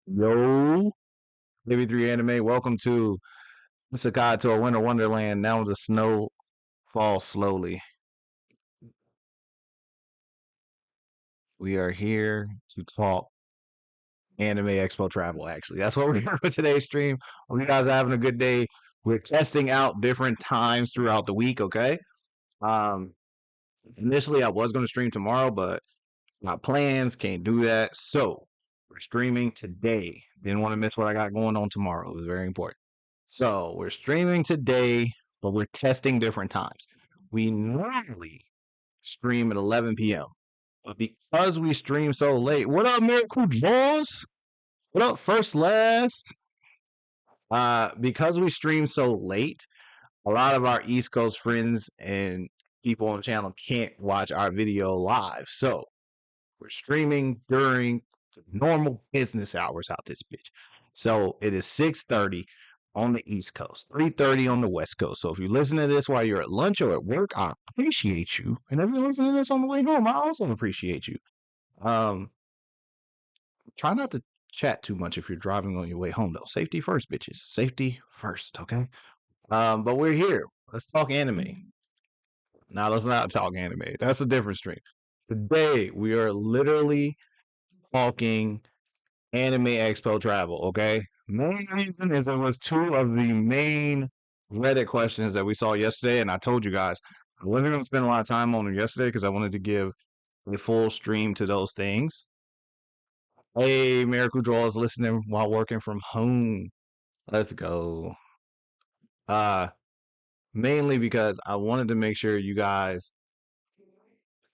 Yo, Baby 3 Anime, welcome to Isekaied to a Winter Wonderland. Now the snow falls slowly. We are here to talk Anime Expo travel, actually. That's what we're here for today's stream. Hope you guys are having a good day. We're testing out different times throughout the week, okay? Um, Initially, I was going to stream tomorrow, but my plans can't do that. So, we're streaming today. Didn't want to miss what I got going on tomorrow. It was very important. So we're streaming today, but we're testing different times. We normally stream at 11 p.m. But because we stream so late, what up, Miracle Draws? What up, First Last? Because we stream so late, a lot of our East Coast friends and people on the channel can't watch our video live. So we're streaming during the normal business hours out this bitch. So it is 6:30 on the East Coast, 3:30 on the West Coast. So if you listen to this while you're at lunch or at work, I appreciate you. And if you listen to this on the way home, I also appreciate you. Try not to chat too much if you're driving on your way home, though. Safety first, bitches. Safety first, okay? But we're here. Let's talk anime. Now let's not talk anime. That's a different stream. Today we are literally talking Anime Expo travel, okay? Main reason is it was two of the main Reddit questions that we saw yesterday, and I told you guys I wasn't going to spend a lot of time on them yesterday because I wanted to give a full stream to those things. Hey, Miracle Draw is listening while working from home. Let's go. Mainly because I wanted to make sure you guys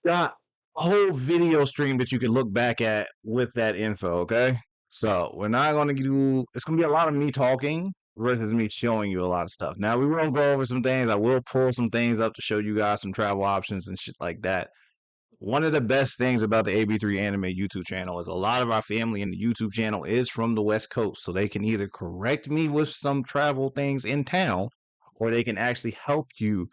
got a whole video stream that you can look back at with that info, okay? So we're not going to do, it's going to be a lot of me talking versus me showing you a lot of stuff. Now, we will go over some things. I will pull some things up to show you guys some travel options and shit like that. One of the best things about the AB3 Anime YouTube channel is a lot of our family in the YouTube channel is from the West Coast. So they can either correct me with some travel things in town or they can actually help you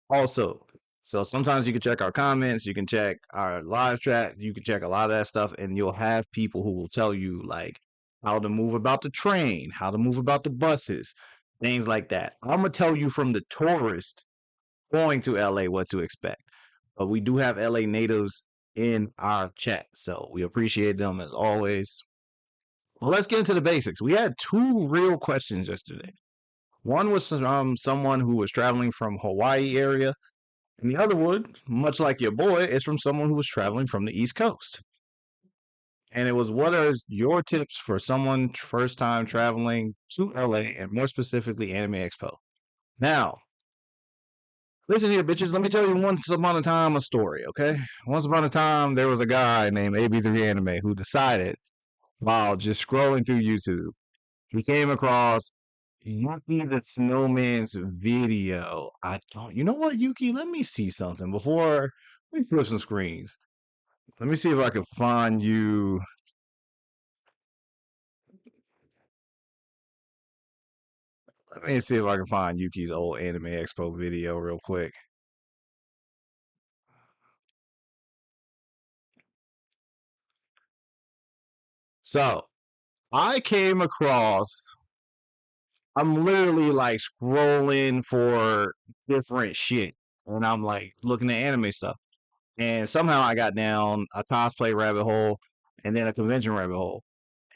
also. So sometimes you can check our comments, you can check our live chat, you can check a lot of that stuff, and you'll have people who will tell you like how to move about the train, how to move about the buses, things like that. I'm gonna tell you from the tourist going to LA what to expect. But we do have LA natives in our chat, so we appreciate them as always. Well, let's get into the basics. We had two real questions yesterday. One was from someone who was traveling from Hawaii area. And the other one, much like your boy, is from someone who was traveling from the East Coast. And it was, what are your tips for someone first time traveling to LA and more specifically Anime Expo? Now, listen here, bitches. Let me tell you once upon a time a story, okay? Once upon a time, there was a guy named AB3 Anime who decided, while just scrolling through YouTube, he came across Yuki the Snowman's video. You know what, Yuki? Let me see something before we flip some screens. Let me see if I can find you. Let me see if I can find Yuki's old Anime Expo video real quick. So, I came across, I'm literally like scrolling for different shit. And I'm like looking at anime stuff. And somehow I got down a cosplay rabbit hole and then a convention rabbit hole.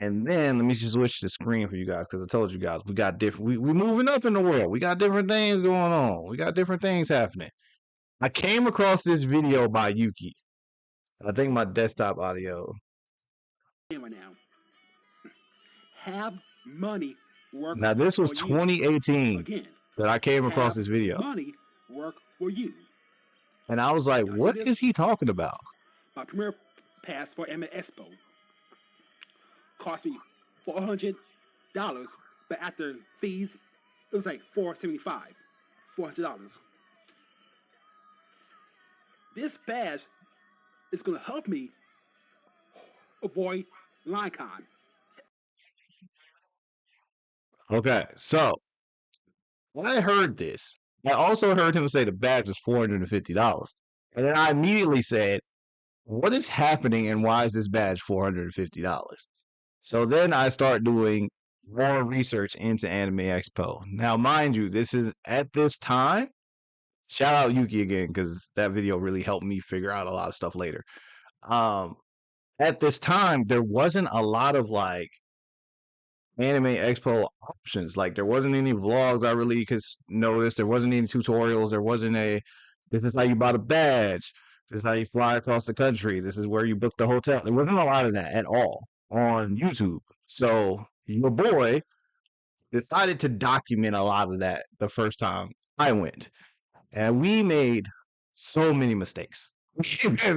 And then let me just switch the screen for you guys because I told you guys we got different. We moving up in the world. We got different things going on. We got different things happening. I came across this video by Yuki. I think my desktop audio. Right now, have money work. Now this was for 2018 again, that I came across this video. Money work for you. And I was like, what is he talking about? My premier pass for Anime Expo cost me $400, but after fees, it was like $475. $400. This badge is going to help me avoid line con. Okay, so when I heard this, I also heard him say the badge was $450. And then I immediately said, what is happening and why is this badge $450? So then I start doing more research into Anime Expo. Now, mind you, this is at this time. Shout out Yuki again because that video really helped me figure out a lot of stuff later. Um, at this time, there wasn't a lot of like Anime Expo options. Like there wasn't any vlogs I really could notice. There wasn't any tutorials. There wasn't a this is how you bought a badge. This is how you fly across the country. This is where you book the hotel. There wasn't a lot of that at all on YouTube. So your boy decided to document a lot of that the first time I went. And we made so many mistakes.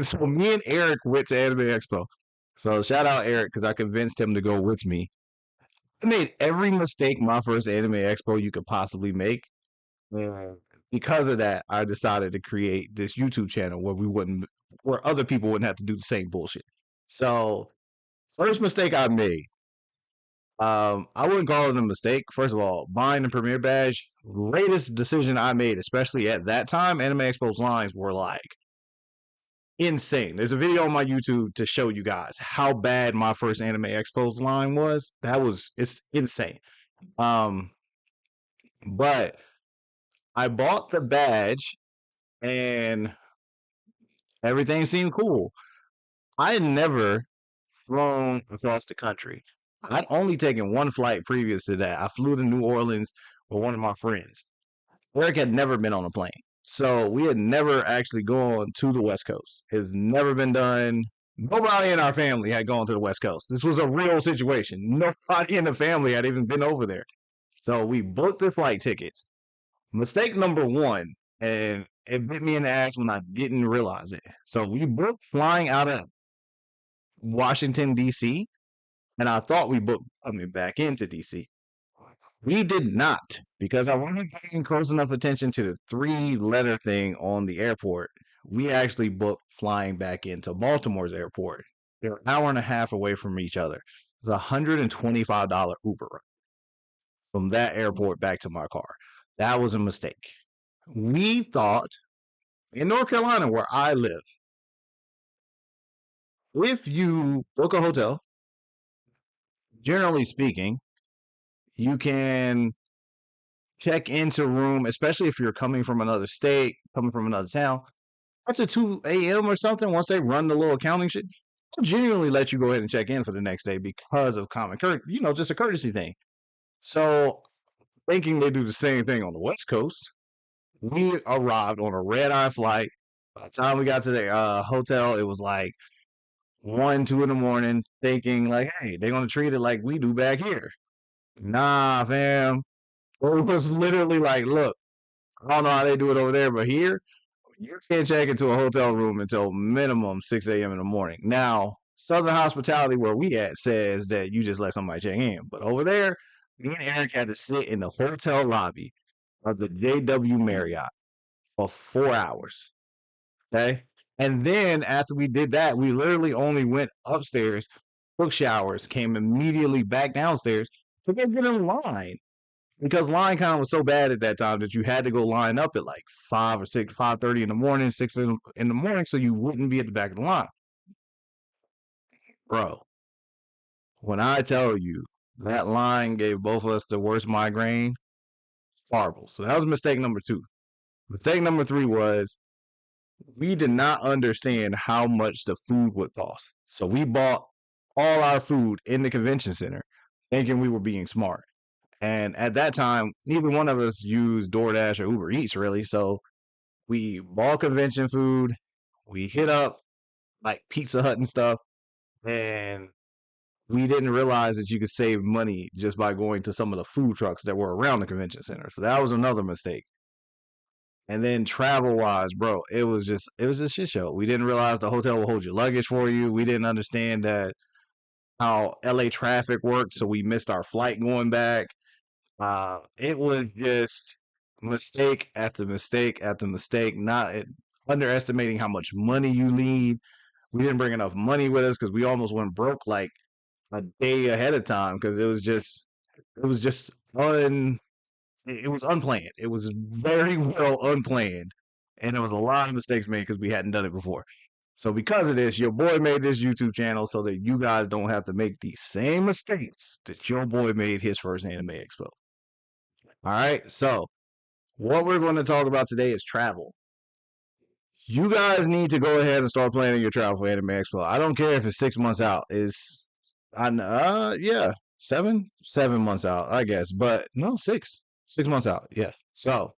So me and Eric went to Anime Expo. So shout out Eric because I convinced him to go with me. I made every mistake my first Anime Expo you could possibly make. And because of that, I decided to create this YouTube channel where other people wouldn't have to do the same bullshit. So, first mistake I made, I wouldn't call it a mistake. First of all, buying the Premiere badge, greatest decision I made, especially at that time. Anime Expo's lines were like insane. There's a video on my YouTube to show you guys how bad my first Anime Expo's line was. It's insane. Um, but I bought the badge and everything seemed cool. I had never flown across the country. I'd only taken one flight previous to that. I flew to New Orleans with one of my friends. Eric had never been on a plane. So we had never actually gone to the West Coast. It's never been done. Nobody in our family had gone to the West Coast. This was a real situation. Nobody in the family had even been over there. So we booked the flight tickets. Mistake number one, and it bit me in the ass when I didn't realize it. So we booked flying out of Washington, D.C., and I thought we booked coming back into DC. We did not because I wasn't paying close enough attention to the three-letter thing on the airport. We actually booked flying back into Baltimore's airport. They're an hour and a half away from each other. It's $125 Uber ride from that airport back to my car. That was a mistake. We thought in North Carolina, where I live, if you book a hotel, generally speaking, you can check into room, especially if you're coming from another state, coming from another town, after 2 a.m. or something, once they run the little accounting shit, they'll genuinely let you go ahead and check in for the next day because of just a courtesy thing. So, thinking they do the same thing on the West Coast, we arrived on a red eye flight. By the time we got to the hotel, it was like 1, 2 in the morning, thinking like, hey, they're gonna treat it like we do back here. Nah, fam. It was literally like, look, I don't know how they do it over there, but here, you can't check into a hotel room until minimum 6 a.m. in the morning. Now, Southern Hospitality, where we at, says that you just let somebody check in. But over there, me and Eric had to sit in the hotel lobby of the JW Marriott for 4 hours. Okay. And then after we did that, we literally only went upstairs, took showers, came immediately back downstairs to go get in line because line count was so bad at that time that you had to go line up at like 5 or 6, 5:30 in the morning, 6 in the morning, so you wouldn't be at the back of the line. Bro, when I tell you that line gave both of us the worst migraine, horrible. So that was mistake number two. Mistake number three was we did not understand how much the food would cost. So we bought all our food in the convention center thinking we were being smart. And at that time, neither one of us used DoorDash or Uber Eats really. So we bought convention food. We hit up like Pizza Hut and stuff. And we didn't realize that you could save money just by going to some of the food trucks that were around the convention center. So that was another mistake. And then travel wise, bro, it was a shit show. We didn't realize the hotel will hold your luggage for you. We didn't understand that how LA traffic worked, so we missed our flight going back. It was just mistake after mistake after mistake, not underestimating how much money you need. We didn't bring enough money with us because we almost went broke like a day ahead of time because it was just it was unplanned. It was very well unplanned, and there was a lot of mistakes made because we hadn't done it before. So because of this, your boy made this YouTube channel so that you guys don't have to make the same mistakes that your boy made his first Anime Expo. All right. So what we're going to talk about today is travel. You guys need to go ahead and start planning your travel for Anime Expo. I don't care if it's 6 months out. Yeah, 7 months out, I guess. But no, 6 months out. Yeah. So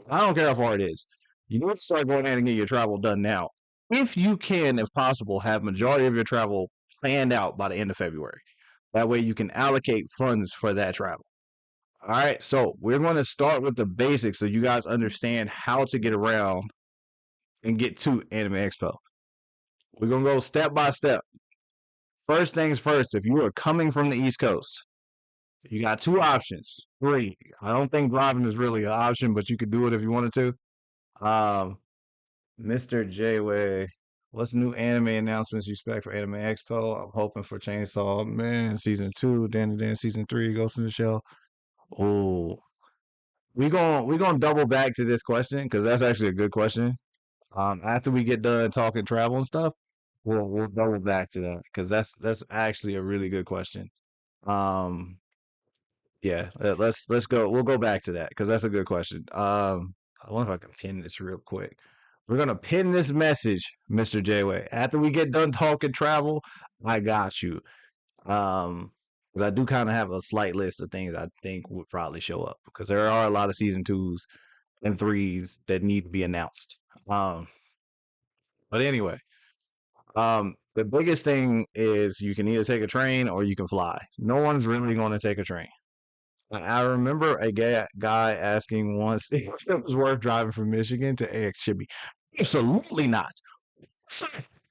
I don't care how far it is. You need to start going ahead and get your travel done now. If you can, if possible, have majority of your travel planned out by the end of February. That way you can allocate funds for that travel. All right. So we're going to start with the basics so you guys understand how to get around and get to Anime Expo. We're going to go step by step. First things first, if you are coming from the East Coast, you got two options. Three. I don't think driving is really an option, but you could do it if you wanted to. Mr. J-Way, what's new anime announcements you expect for Anime Expo? I'm hoping for Chainsaw Man Season 2, Danny Dan Season 3, Ghost in the Shell. Oh, we gonna double back to this question because that's actually a good question. After we get done talking travel and stuff, we'll double back to that because that's actually a really good question. Um, yeah, let's go. We'll go back to that because that's a good question. I wonder if I can pin this real quick. We're gonna pin this message, Mr. J-Way. After we get done talking travel, I got you. Because I do kind of have a slight list of things I think would probably show up because there are a lot of season twos and threes that need to be announced. Um, but anyway, the biggest thing is you can either take a train or you can fly. No one's really going to take a train. I remember a guy asking once if it was worth driving from Michigan to AX Chibi. Absolutely not. So,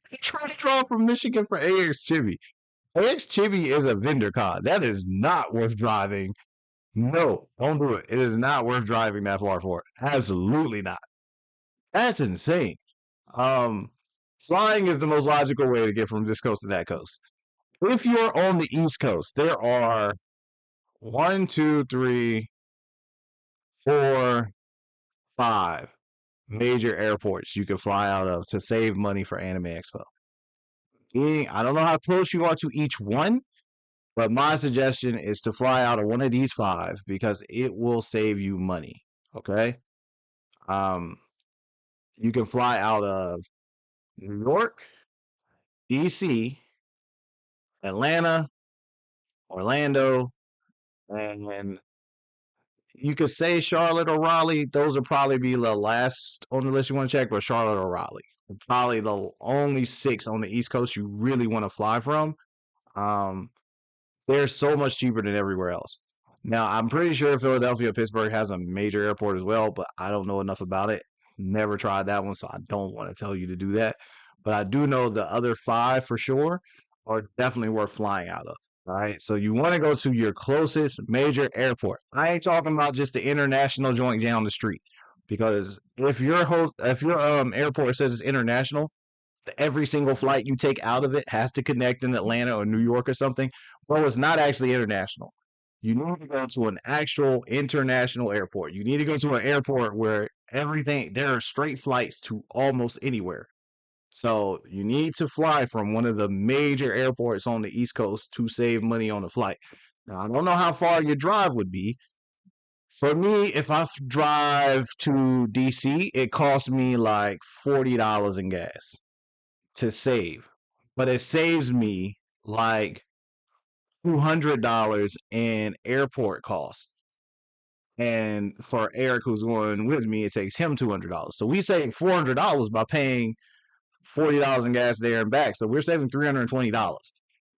he tried to draw from Michigan for AX Chibi. AX Chibi is a vendor con. That is not worth driving. No, don't do it. It is not worth driving that far for it. Absolutely not. That's insane. Um, Flying is the most logical way to get from this coast to that coast. If you're on the East Coast, there are one, two, three, four, five major airports you can fly out of to save money for Anime Expo. I don't know how close you are to each one, but my suggestion is to fly out of one of these five because it will save you money. Okay. Um, you can fly out of New York, DC, Atlanta, Orlando, and you could say Charlotte or Raleigh. Those will probably be the last on the list you want to check, but Charlotte or Raleigh. Probably the only six on the East Coast you really want to fly from. Um, they're so much cheaper than everywhere else. Now, I'm pretty sure Philadelphia, Pittsburgh has a major airport as well, but I don't know enough about it. Never tried that one, so I don't want to tell you to do that. But I do know the other five for sure are definitely worth flying out of. All right. So you want to go to your closest major airport. I ain't talking about just the international joint down the street. Because if your airport says it's international, every single flight you take out of it has to connect in Atlanta or New York or something. Well, it's not actually international. You need to go to an actual international airport. You need to go to an airport where there are straight flights to almost anywhere. So you need to fly from one of the major airports on the East Coast to save money on the flight. Now, I don't know how far your drive would be. For me, if I drive to DC, it costs me like $40 in gas to save, but it saves me like $200 in airport costs. And for Eric, who's going with me, it takes him $200. So we save $400 by paying $40 in gas there and back. So we're saving $320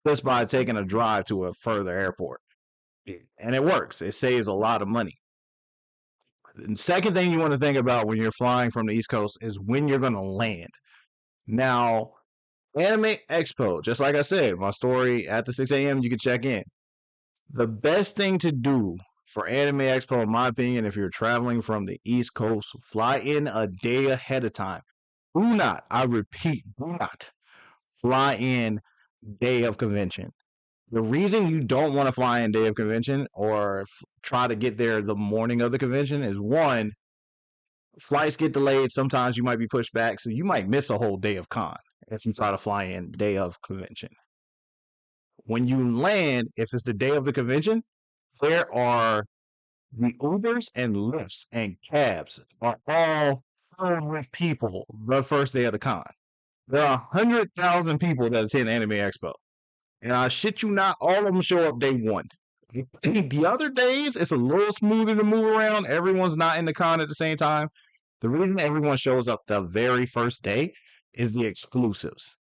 just by taking a drive to a further airport. And it works. It saves a lot of money. The second thing you want to think about when you're flying from the East Coast is when you're going to land. Now, Anime Expo, just like I said, my story at the 6 a.m., you can check in. The best thing to do for Anime Expo, in my opinion, if you're traveling from the East Coast, fly in a day ahead of time. Do not, I repeat, do not fly in day of convention. The reason you don't want to fly in day of convention or try to get there the morning of the convention is one, flights get delayed. Sometimes you might be pushed back, so you might miss a whole day of con. if you try to fly in day of convention. When you land, if it's the day of the convention, there are the Ubers and Lyfts and cabs are all filled with people the first day of the con. There are 100,000 people that attend Anime Expo. And I shit you not, all of them show up day one. The other days, it's a little smoother to move around. Everyone's not in the con at the same time. The reason everyone shows up the very first day is the exclusives.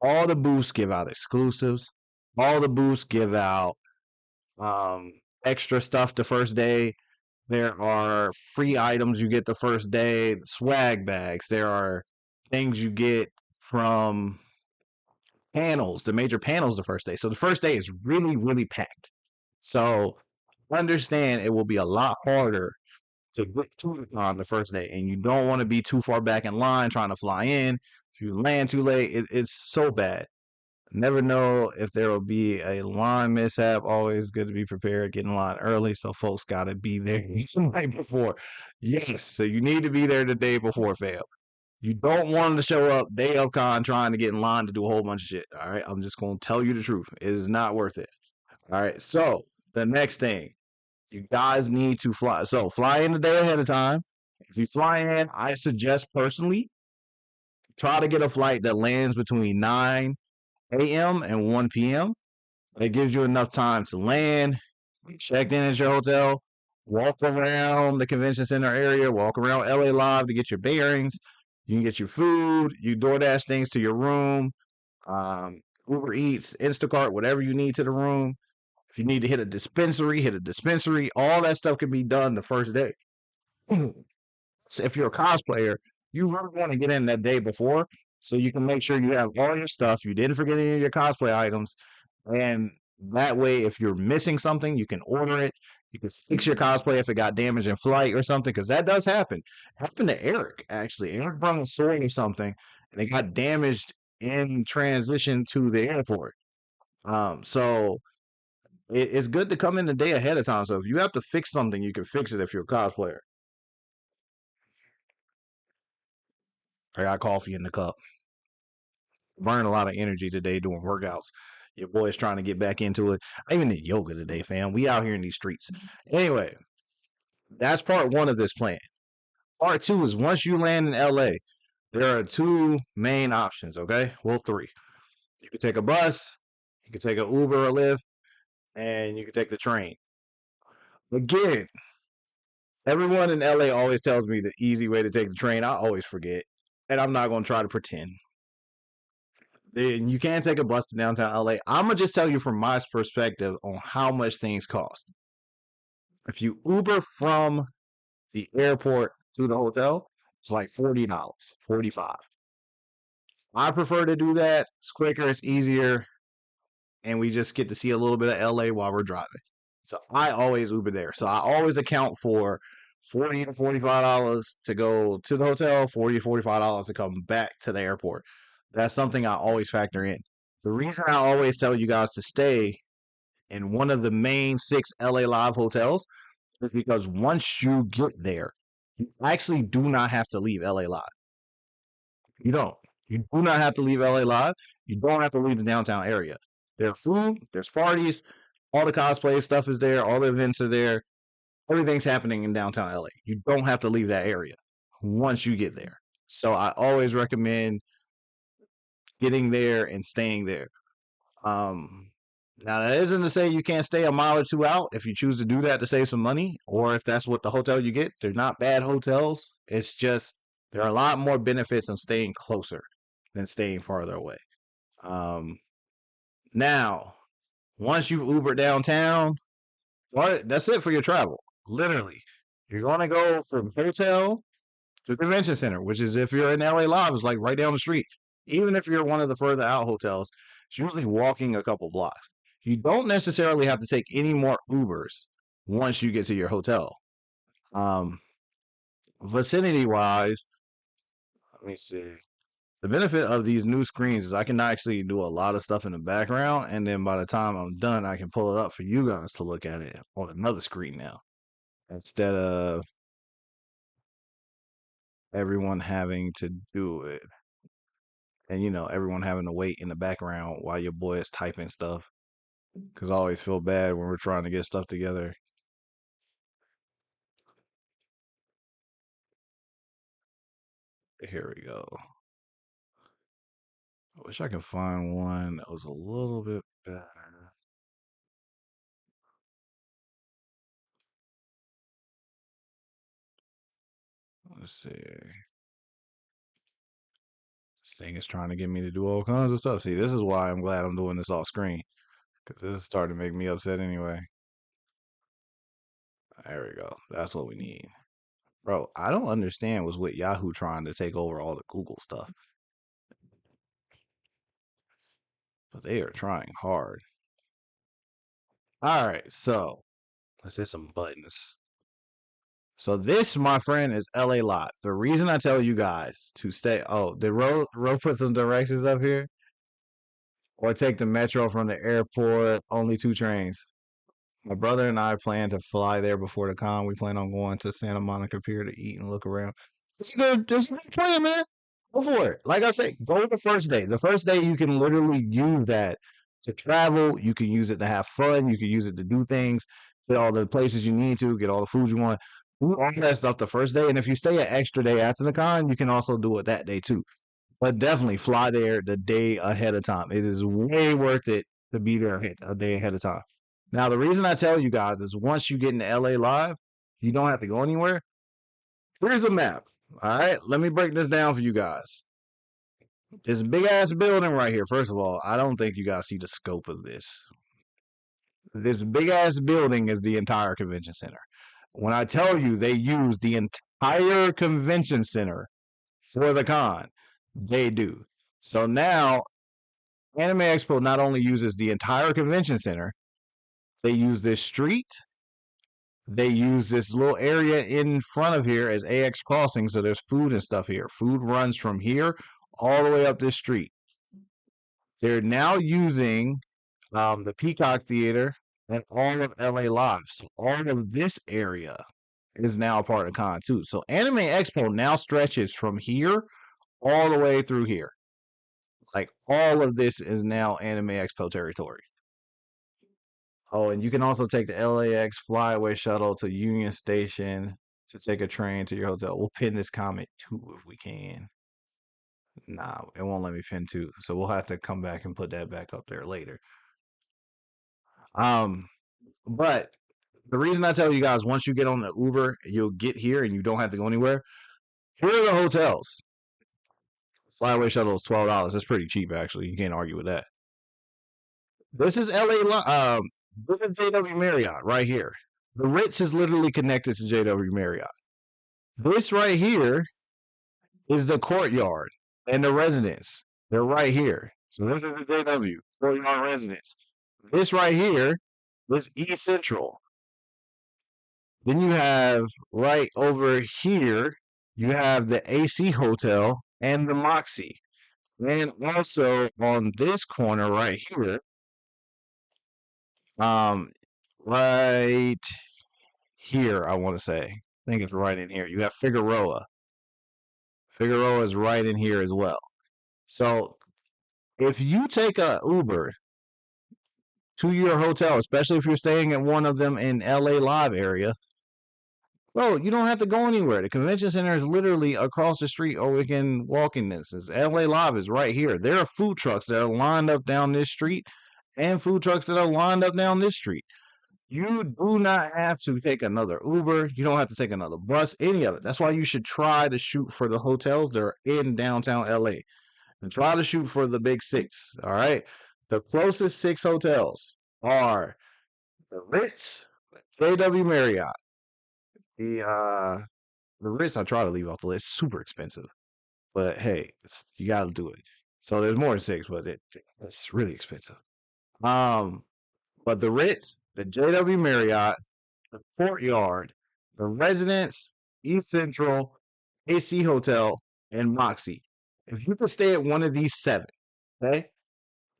All the booths give out exclusives. All the booths give out um, extra stuff the first day. There are free items you get the first day, swag bags. There are things you get from panels, the major panels the first day. So the first day is really, really packed. So understand it will be a lot harder to get to the con the first day, and you don't want to be too far back in line trying to fly in. If you land too late, it's so bad. Never know if there will be a line mishap. Always good to be prepared. Get in line early, so folks got to be there the night before. Yes, so you need to be there the day before, fam. You don't want them to show up day of con trying to get in line to do a whole bunch of shit. All right, I'm just gonna tell you the truth. It is not worth it. All right, so the next thing you guys need to fly. So fly in the day ahead of time. If you fly in, I suggest personally try to get a flight that lands between 9 a.m. and 1 p.m. It gives you enough time to land, get checked in at your hotel, walk around the convention center area, walk around LA Live to get your bearings. You can get your food, you DoorDash things to your room, Uber Eats, Instacart, whatever you need to the room. If you need to hit a dispensary, hit a dispensary. All that stuff can be done the first day. So if you're a cosplayer, you really want to get in that day before so you can make sure you have all your stuff. You didn't forget any of your cosplay items. And that way, if you're missing something, you can order it. You can fix your cosplay if it got damaged in flight or something, because that does happen. It happened to Eric, actually. Eric brought a sword or something, and it got damaged in transition to the airport. So it's good to come in the day ahead of time. So if you have to fix something, you can fix it if you're a cosplayer. I got coffee in the cup. Burned a lot of energy today doing workouts. Your boy's trying to get back into it. I even did yoga today, fam. We out here in these streets. Anyway, that's part one of this plan. Part two is once you land in LA, there are two main options, okay? Well, three. You can take a bus, you can take an Uber or Lyft, and you can take the train. Again, everyone in LA always tells me the easy way to take the train. I always forget, and I'm not going to try to pretend. And you can take a bus to downtown LA. I'm going to just tell you from my perspective on how much things cost. If you Uber from the airport to the hotel, it's like $40, 45. I prefer to do that. It's quicker, it's easier, and we just get to see a little bit of LA while we're driving. So I always Uber there. So I always account for $40 to $45 to go to the hotel, $40 to $45 to come back to the airport. That's something I always factor in. The reason I always tell you guys to stay in one of the main 6 LA Live hotels is because once you get there, you actually do not have to leave LA Live. You don't. You do not have to leave LA Live. You don't have to leave the downtown area. There's food, there's parties, all the cosplay stuff is there, all the events are there. Everything's happening in downtown LA. You don't have to leave that area once you get there. So I always recommend getting there and staying there. Um, Now that isn't to say you can't stay a mile or two out if you choose to do that to save some money, or if that's what the hotel you get. They're not bad hotels. It's just there are a lot more benefits of staying closer than staying farther away. Um, Now, once you've Ubered downtown, that's it for your travel. Literally, you're gonna go from hotel to convention center, which is if you're in LA Live, is like right down the street. Even if you're one of the further out hotels, it's usually walking a couple blocks. You don't necessarily have to take any more Ubers once you get to your hotel. Um, Vicinity wise, let me see. The benefit of these new screens is I can actually do a lot of stuff in the background, and then by the time I'm done, I can pull it up for you guys to look at it on another screen now, instead of everyone having to do it. and everyone having to wait in the background while your boy is typing stuff. Because I always feel bad when we're trying to get stuff together. Here we go. I wish I could find one that was a little bit better. Let's see. This thing is trying to get me to do all kinds of stuff. See, this is why I'm glad I'm doing this off screen. Because this is starting to make me upset anyway. There we go. That's what we need. Bro, I don't understand what's with Yahoo trying to take over all the Google stuff. But they are trying hard. All right, so let's hit some buttons. So this, my friend, is LA Lot. The reason I tell you guys to stay. Oh, did Ro put some directions up here? Or take the metro from the airport? Only 2 trains. My brother and I plan to fly there before the con. We plan on going to Santa Monica Pier to eat and look around. It's a good plan, man. Go for it. Like I say, go the first day. The first day you can literally use that to travel. You can use it to have fun. You can use it to do things, get all the places you need to, get all the food you want. Do all that stuff the first day. And if you stay an extra day after the con, you can also do it that day too. But definitely fly there the day ahead of time. It is way worth it to be there a day ahead of time. Now, the reason I tell you guys is once you get into LA Live, you don't have to go anywhere. Here's a map. All right, let me break this down for you guys. This big ass building right here, first of all, I don't think you guys see the scope of this. This big ass building is the entire convention center. When I tell you they use the entire convention center for the con, they do. So now, Anime Expo not only uses the entire convention center, they use this street. They use this little area in front of here as AX Crossing, so there's food and stuff here. Food runs from here all the way up this street. They're now using the Peacock Theater and all of LA Live. So all of this area is now a part of con too. So Anime Expo now stretches from here all the way through here. Like all of this is now Anime Expo territory. Oh, and you can also take the LAX flyaway shuttle to Union Station to take a train to your hotel. We'll pin this comment too if we can. Nah, it won't let me pin two, so we'll have to come back and put that back up there later. But the reason I tell you guys, once you get on the Uber, you'll get here and you don't have to go anywhere. Here are the hotels. Flyaway shuttle is $12. That's pretty cheap, actually. You can't argue with that. This is this is JW Marriott right here. The Ritz is literally connected to JW Marriott. This right here is the courtyard and the residence. They're right here. So this is the JW courtyard residence. This right here is East Central. Then you have right over here, you have the AC Hotel and the Moxie. And also on this corner right here, right here, I want to say. I think it's right in here. You have Figueroa. Figueroa is right in here as well. So if you take a Uber to your hotel, especially if you're staying at one of them in LA Live area, bro, you don't have to go anywhere. The convention center is literally across the street or within walking distance. LA Live is right here. There are food trucks that are lined up down this street and food trucks that are lined up down this street. You do not have to take another Uber. You don't have to take another bus, any of it. That's why you should try to shoot for the hotels that are in downtown LA. And try to shoot for the big 6. All right. The closest 6 hotels are the Ritz, JW Marriott. The Ritz I try to leave off the list. Super expensive. But hey, you gotta do it. So there's more than 6, but it's really expensive. But the Ritz, the JW Marriott, the Courtyard, the Residence, East Central, AC Hotel, and Moxie. If you can stay at one of these 7, okay?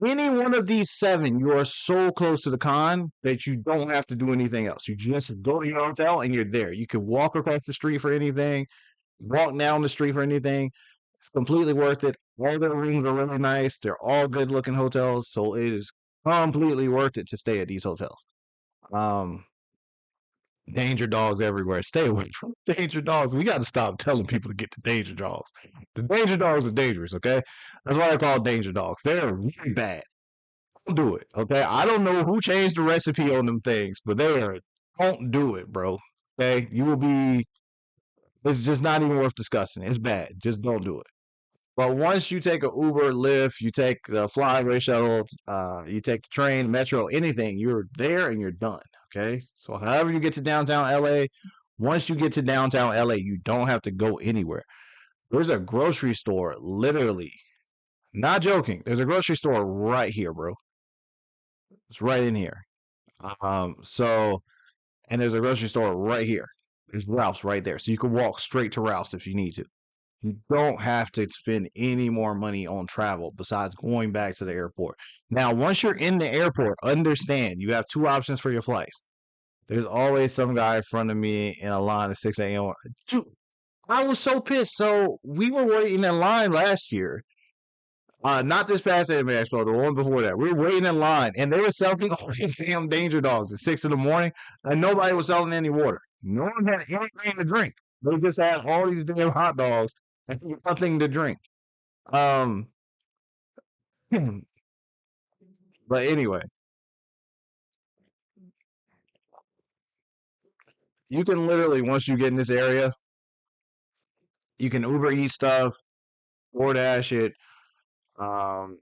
Any one of these 7, you are so close to the con that you don't have to do anything else. You just go to your hotel and you're there. You can walk across the street for anything, walk down the street for anything. It's completely worth it. All their rooms are really nice. They're all good looking hotels, so it is completely worth it to stay at these hotels. Um, Danger dogs everywhere. Stay away from danger dogs. We got to stop telling people to get the danger dogs. The danger dogs are dangerous. Okay, that's why I call danger dogs. They're really bad. Don't do it. Okay, I don't know who changed the recipe on them things, but they are. Don't do it, bro. Okay, you will be. It's just not even worth discussing. It's bad. Just don't do it. But once you take a Uber, Lyft, you take the Flyway shuttle, you take the train, metro, anything, you're there and you're done. Okay. So however you get to downtown LA, once you get to downtown LA, you don't have to go anywhere. There's a grocery store, literally, not joking. There's a grocery store right here, bro. It's right in here. So and there's a grocery store right here. There's Ralph's right there. So you can walk straight to Ralph's if you need to. You don't have to spend any more money on travel besides going back to the airport. Now, once you're in the airport, understand you have two options for your flights. There's always some guy in front of me in a line at 6 a.m. Dude, I was so pissed. So we were waiting in line last year. Not this past Anime Expo, the one before that. We were waiting in line, and they were selling all these damn danger dogs at 6 in the morning, and nobody was selling any water. No one had anything to drink. They just had all these damn hot dogs and nothing to drink. Um, but anyway, you can literally once you get in this area, you can Uber eat stuff, DoorDash it. Um,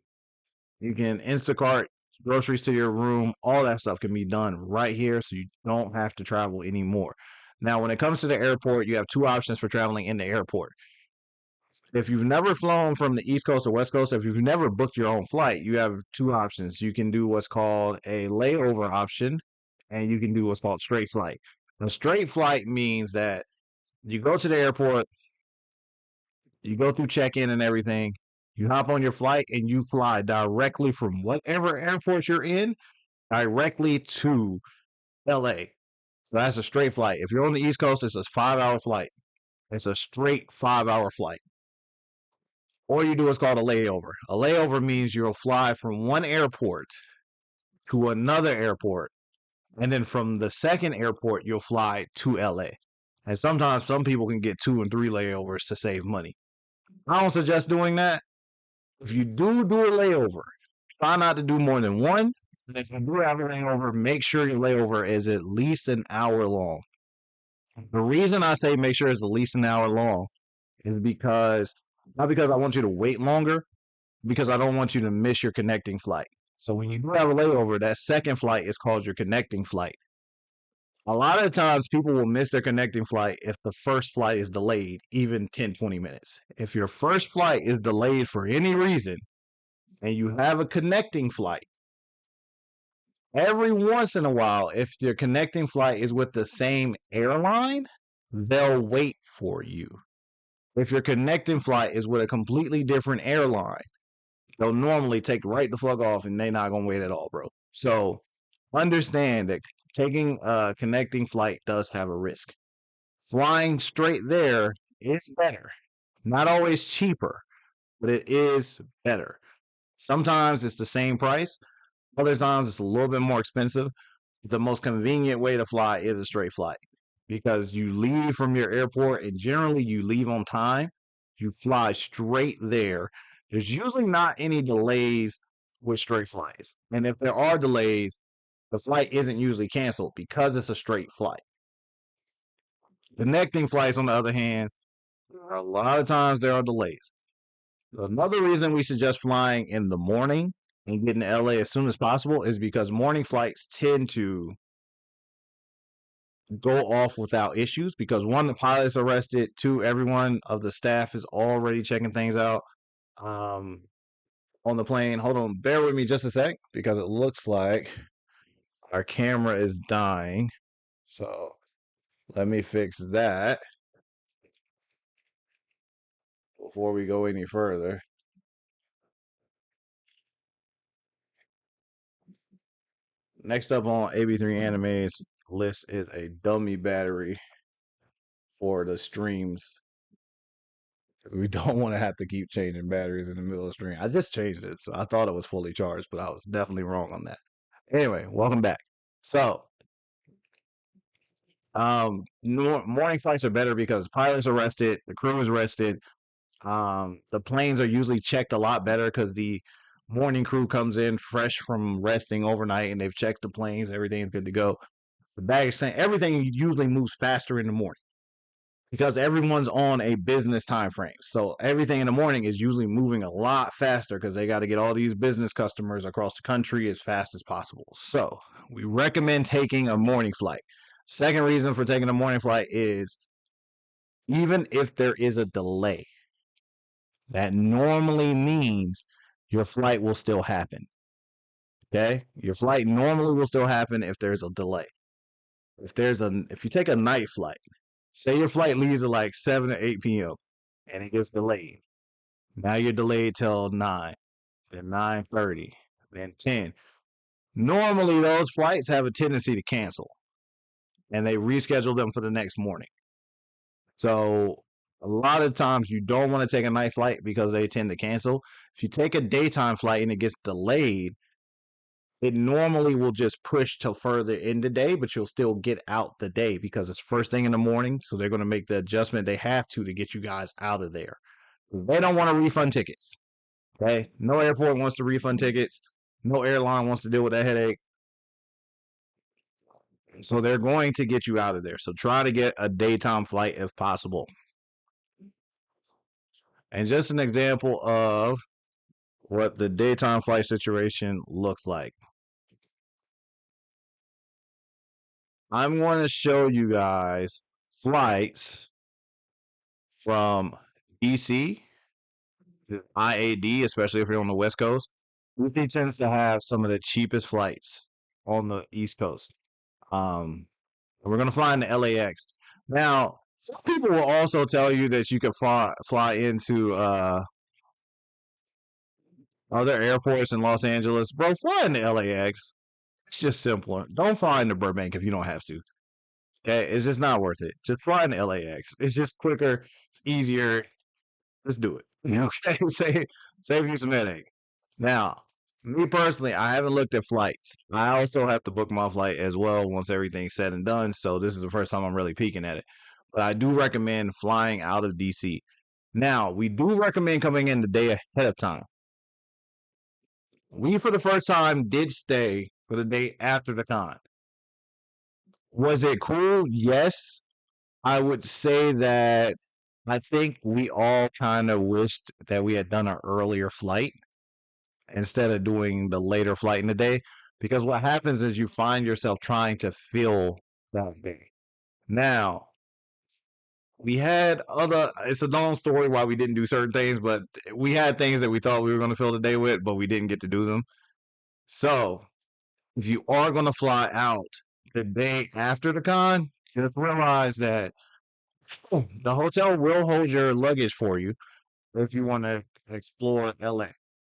you can Instacart groceries to your room. All that stuff can be done right here, so you don't have to travel anymore. Now, when it comes to the airport, you have two options for traveling in the airport. If you've never flown from the East Coast or West Coast, if you've never booked your own flight, you have two options. You can do what's called a layover option, and you can do what's called straight flight. A straight flight means that you go to the airport, you go through check in and everything, you hop on your flight, and you fly directly from whatever airport you're in directly to LA. So that's a straight flight. If you're on the East Coast, it's a 5 hour flight. It's a straight 5 hour flight. Or you do what's called a layover. A layover means you'll fly from one airport to another airport, and then from the second airport, you'll fly to LA. And sometimes some people can get 2 and 3 layovers to save money. I don't suggest doing that. If you do a layover, try not to do more than one. And if you do have a layover, make sure your layover is at least an hour long. The reason I say make sure it's at least an hour long is because not because I want you to wait longer, because I don't want you to miss your connecting flight. So when you do have a layover, that second flight is called your connecting flight. A lot of times people will miss their connecting flight if the first flight is delayed even 10, 20 minutes. If your first flight is delayed for any reason and you have a connecting flight, every once in a while, if your connecting flight is with the same airline, they'll wait for you. If your connecting flight is with a completely different airline, they'll normally take right the fuck off and they not gonna wait at all, bro. So understand that taking a connecting flight does have a risk. Flying straight there is better. Not always cheaper, but it is better. Sometimes it's the same price. Other times it's a little bit more expensive. The most convenient way to fly is a straight flight because you leave from your airport and generally you leave on time. You fly straight there. There's usually not any delays with straight flights. And if there are delays, the flight isn't usually canceled because it's a straight flight. Connecting flights, on the other hand, a lot of times there are delays. Another reason we suggest flying in the morning and getting to LA as soon as possible is because morning flights tend to go off without issues because one, the pilot's arrested, two, everyone of the staff is already checking things out um, on the plane. Hold on, bear with me just a sec because it looks like our camera is dying. So let me fix that before we go any further. Next up on AB3 Anime's list is a dummy battery for the streams. We don't want to have to keep changing batteries in the middle of the stream. I just changed it, so I thought it was fully charged, but I was definitely wrong on that. Anyway, welcome back. So, morning flights are better because pilots are rested, the crew is rested. The planes are usually checked a lot better because the morning crew comes in fresh from resting overnight and they've checked the planes, everything's good to go. The baggage claim, everything usually moves faster in the morning because everyone's on a business time frame. So everything in the morning is usually moving a lot faster because they got to get all these business customers across the country as fast as possible. So we recommend taking a morning flight. Second reason for taking a morning flight is even if there is a delay, that normally means your flight will still happen. Okay? Your flight normally will still happen if there's a delay. If you take a night flight, say your flight leaves at like 7 or 8 p.m. and it gets delayed. Now you're delayed till 9, then 9:30, then 10. Normally those flights have a tendency to cancel and they reschedule them for the next morning. So a lot of times you don't want to take a night flight because they tend to cancel. If you take a daytime flight and it gets delayed, it normally will just push till further in the day, but you'll still get out the day because it's first thing in the morning. So they're going to make the adjustment they have to get you guys out of there. They don't want to refund tickets. Okay. No airport wants to refund tickets. No airline wants to deal with that headache. So they're going to get you out of there. So try to get a daytime flight if possible. And just an example of what the daytime flight situation looks like. I'm going to show you guys flights from DC to IAD, especially if you're on the West Coast. DC tends to have some of the cheapest flights on the East Coast. We're going to fly into LAX. Now, some people will also tell you that you can fly into other airports in Los Angeles. Bro, fly into LAX. It's just simpler. Don't fly into Burbank if you don't have to. Okay, it's just not worth it. Just fly into LAX. It's just quicker, it's easier. Just do it. Okay, save you some headache. Now, me personally, I haven't looked at flights. I also have to book my flight as well once everything's said and done. So this is the first time I'm really peeking at it. But I do recommend flying out of DC. Now, we do recommend coming in the day ahead of time. We, for the first time, did stay for the day after the con. Was it cool? Yes. I would say that I think we all kind of wished that we had done an earlier flight instead of doing the later flight in the day. Because what happens is you find yourself trying to fill that day. Now, we had it's a long story why we didn't do certain things, but we had things that we thought we were going to fill the day with, but we didn't get to do them. So, if you are going to fly out the day after the con, just realize that the hotel will hold your luggage for you if you want to explore LA.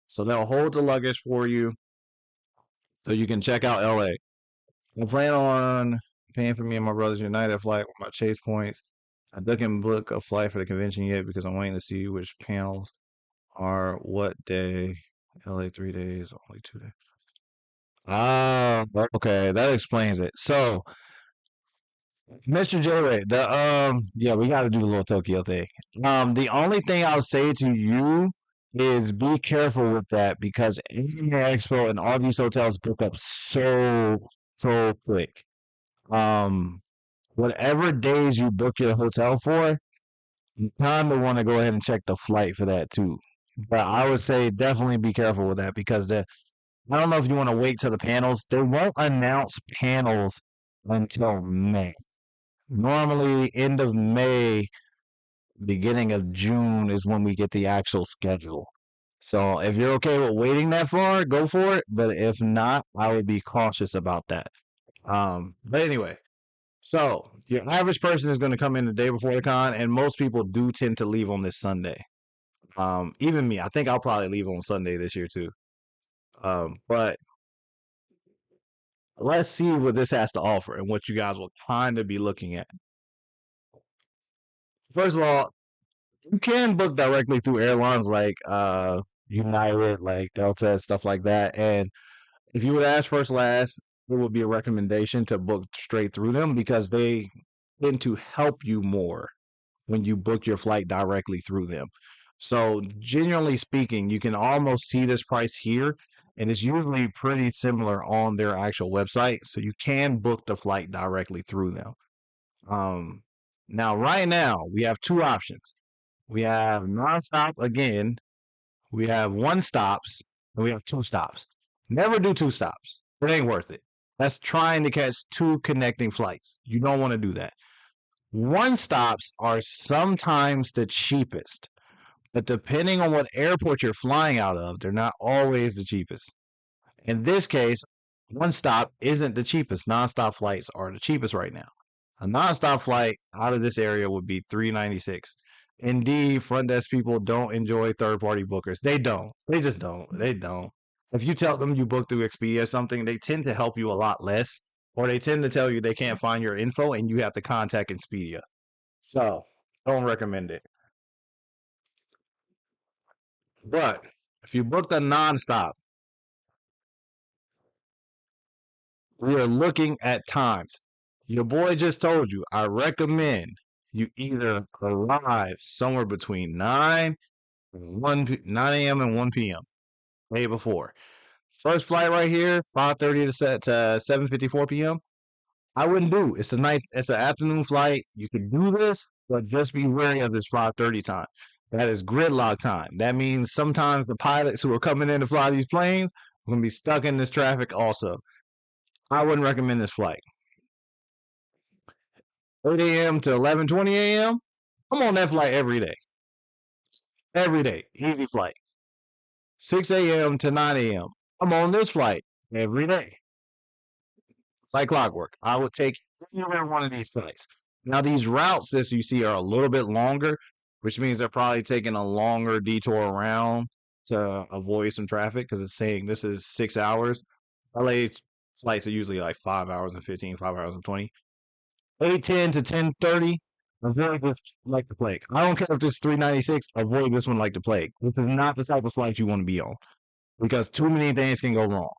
So they'll hold the luggage for you so you can check out LA. I plan on paying for me and my brother's United flight with my Chase points. I didn't book a flight for the convention yet because I'm waiting to see which panels are what day. LA 3 days, only 2 days. Ah, okay, that explains it. So, Mr. J, yeah, we got to do the little Tokyo thing. The only thing I'll say to you is be careful with that because Expo and all these hotels book up so quick. Um, Whatever days you book your hotel for, you kind of want to go ahead and check the flight for that too. But I would say definitely be careful with that because I don't know if you want to wait till the panels. They won't announce panels until May. Normally, end of May, beginning of June is when we get the actual schedule. So if you're okay with waiting that far, go for it. But if not, I would be cautious about that. But anyway, so your average person is going to come in the day before the con, and most people do tend to leave on this Sunday. Even me, I think I'll probably leave on Sunday this year too. But let's see what this has to offer and what you guys will kind of be looking at. First of all, You can book directly through airlines like United, like Delta, stuff like that. And if you would ask first class, it would be a recommendation to book straight through them because they tend to help you more when you book your flight directly through them. So, generally speaking, you can almost see this price here, and it's usually pretty similar on their actual website. So, you can book the flight directly through them. Um, Now, right now, we have two options. We have nonstop again, we have one stops, and we have two stops. Never do two stops. It ain't worth it. That's trying to catch two connecting flights. You don't want to do that. One stops are sometimes the cheapest, but depending on what airport you're flying out of, they're not always the cheapest. In this case, one stop isn't the cheapest. Nonstop flights are the cheapest right now. A nonstop flight out of this area would be $396. Indeed, front desk people don't enjoy third party bookers. They don't. They just don't. They don't. If you tell them you booked through Expedia or something, they tend to help you a lot less, or they tend to tell you they can't find your info and you have to contact Expedia. So, don't recommend it. But if you booked a nonstop, we are looking at times. Your boy just told you, I recommend you either arrive somewhere between 9 a.m. and 1 p.m. day before. First flight right here, 5:30 to 7:54 p.m. I wouldn't do. It's an afternoon flight. You can do this, but just be wary of this 5:30 time. That is gridlock time. That means sometimes the pilots who are coming in to fly these planes are going to be stuck in this traffic also. I wouldn't recommend this flight. 8 a.m. to 11:20 a.m. I'm on that flight every day. Every day. Easy flight. 6 a.m. to 9 a.m. I'm on this flight every day. Like clockwork. I would take either one of these flights. Now, these routes that you see are a little bit longer, which means they're probably taking a longer detour around to avoid some traffic because it's saying this is 6 hours. LA flights are usually like 5 hours and 15, 5 hours and 20. 8:10 to 10:30. Avoid this like the plague. I don't care if this is 396. Avoid this one like the plague. This is not the type of flight you want to be on because too many things can go wrong.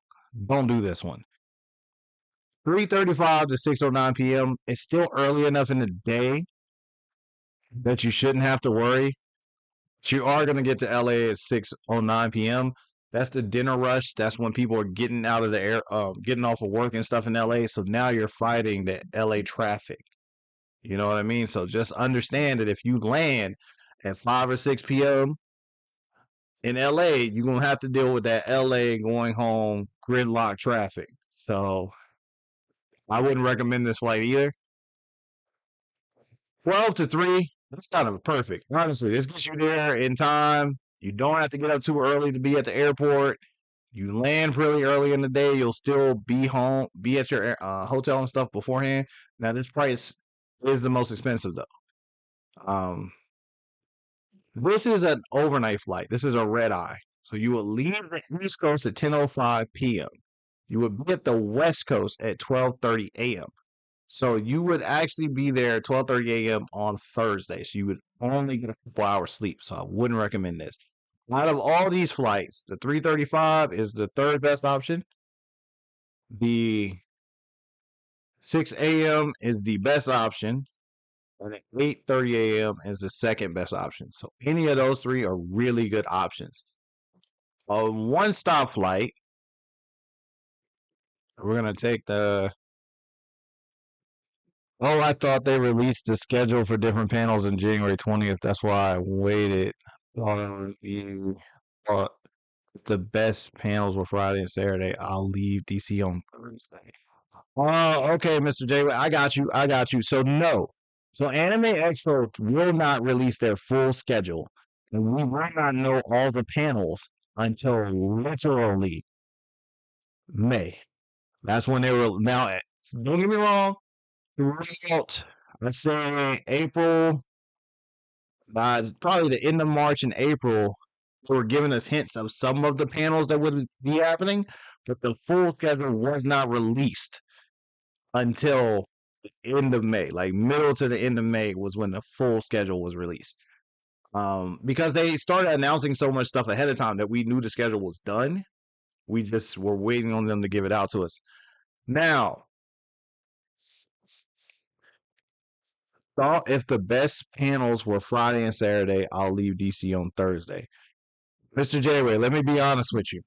Don't do this one. 3:35 to 6:09 p.m. It's still early enough in the day that you shouldn't have to worry. But you are going to get to LA at 6:09 p.m. That's the dinner rush. That's when people are getting out of the air, getting off of work and stuff in LA. So now you're fighting the LA traffic. You know what I mean? So just understand that if you land at 5 or 6 p.m. in LA, you're going to have to deal with that LA going home gridlock traffic. So I wouldn't recommend this flight either. 12 to 3, that's kind of perfect. Honestly, this gets you there in time. You don't have to get up too early to be at the airport. You land really early in the day. You'll still be home, be at your hotel and stuff beforehand. Now, this price is the most expensive, though. This is an overnight flight. This is a red eye. So you will leave the East Coast at 10:05 p.m. You would be at the West Coast at 12:30 a.m. So you would actually be there at 12:30 a.m. on Thursday. So you would only get a couple hours sleep. So I wouldn't recommend this. Out of all these flights, the 335 is the third best option. The 6 a.m. is the best option. And at 8:30 a.m. is the second best option. So any of those three are really good options. A one-stop flight, we're going to take the... Oh, I thought they released the schedule for different panels in January 20th. That's why I waited. Thought the best panels were Friday and Saturday. I'll leave DC on Thursday. Oh, okay, Mr. J. I got you. I got you. So no. So Anime Expo will not release their full schedule. And we will not know all the panels until literally May. That's when they were now. Don't get me wrong. Throughout, let's say April, by probably the end of March and April, they were giving us hints of some of the panels that would be happening, but the full schedule was not released until the end of May. Like middle to the end of May was when the full schedule was released. Because they started announcing so much stuff ahead of time that we knew the schedule was done. We just were waiting on them to give it out to us. Now, thought if the best panels were Friday and Saturday, I'll leave DC on Thursday. Mr. J-Way, let me be honest with you.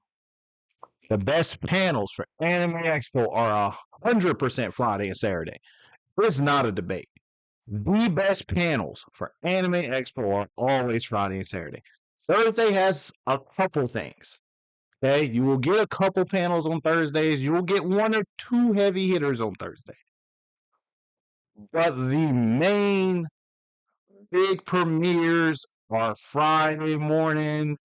The best panels for Anime Expo are 100% Friday and Saturday. It's not a debate. The best panels for Anime Expo are always Friday and Saturday. Thursday has a couple things. Okay, you will get a couple panels on Thursdays. You will get one or two heavy hitters on Thursday. But the main big premieres are Friday morning,